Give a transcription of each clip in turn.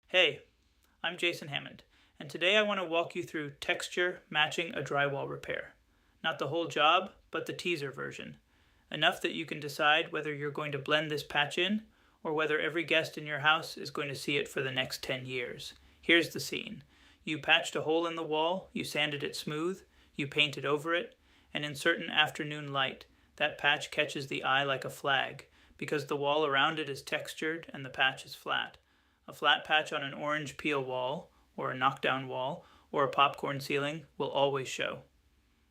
Hey, I'm Jason Hammond, and today I want to walk you through texture matching a drywall repair. Not the whole job, but the teaser version. Enough that you can decide whether you're going to blend this patch in, or whether every guest in your house is going to see it for the next 10 years. Here's the scene. You patched a hole in the wall, you sanded it smooth, you painted over it, and in certain afternoon light, that patch catches the eye like a flag, because the wall around it is textured and the patch is flat. A flat patch on an orange peel wall, or a knockdown wall, or a popcorn ceiling will always show.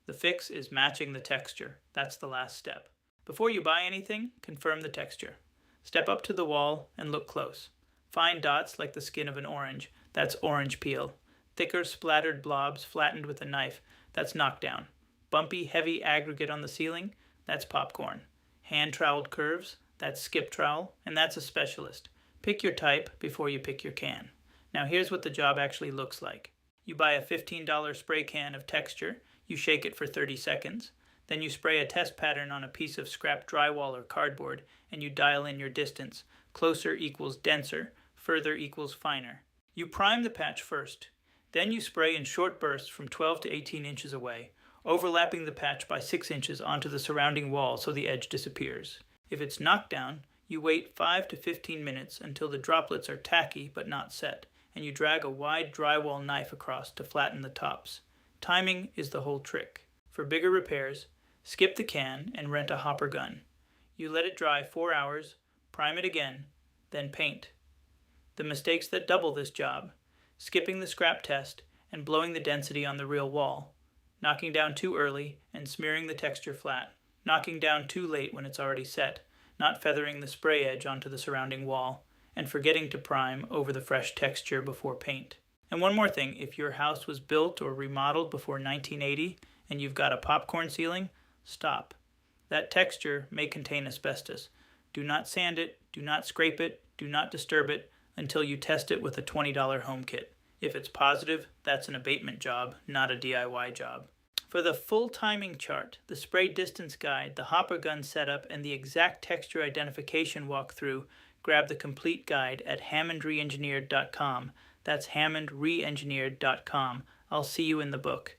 The fix is matching the texture. That's the last step. Before you buy anything, confirm the texture. Step up to the wall and look close. Fine dots like the skin of an orange, that's orange peel. Thicker splattered blobs flattened with a knife, that's knockdown. Bumpy, heavy aggregate on the ceiling, that's popcorn. Hand troweled curves, that's skip trowel, and that's a specialist. Pick your type before you pick your can. Now here's what the job actually looks like. You buy a $15 spray can of texture, you shake it for 30 seconds, then you spray a test pattern on a piece of scrap drywall or cardboard, and you dial in your distance. Closer equals denser, further equals finer. You prime the patch first. Then you spray in short bursts from 12 to 18 inches away, overlapping the patch by 6 inches onto the surrounding wall so the edge disappears. If it's knockdown, you wait 5 to 15 minutes until the droplets are tacky but not set, and you drag a wide drywall knife across to flatten the tops. Timing is the whole trick. For bigger repairs, skip the can and rent a hopper gun. You let it dry 4 hours, prime it again, then paint. The mistakes that double this job: skipping the scrap test and blowing the density on the real wall, knocking down too early and smearing the texture flat, knocking down too late when it's already set, not feathering the spray edge onto the surrounding wall, and forgetting to prime over the fresh texture before paint. And one more thing, if your house was built or remodeled before 1980 and you've got a popcorn ceiling, stop. That texture may contain asbestos. Do not sand it, do not scrape it, do not disturb it until you test it with a $20 home kit. If it's positive, that's an abatement job, not a DIY job. For the full timing chart, the spray distance guide, the hopper gun setup, and the exact texture identification walkthrough, grab the complete guide at hammondreengineered.com. That's hammondreengineered.com. I'll see you in the book.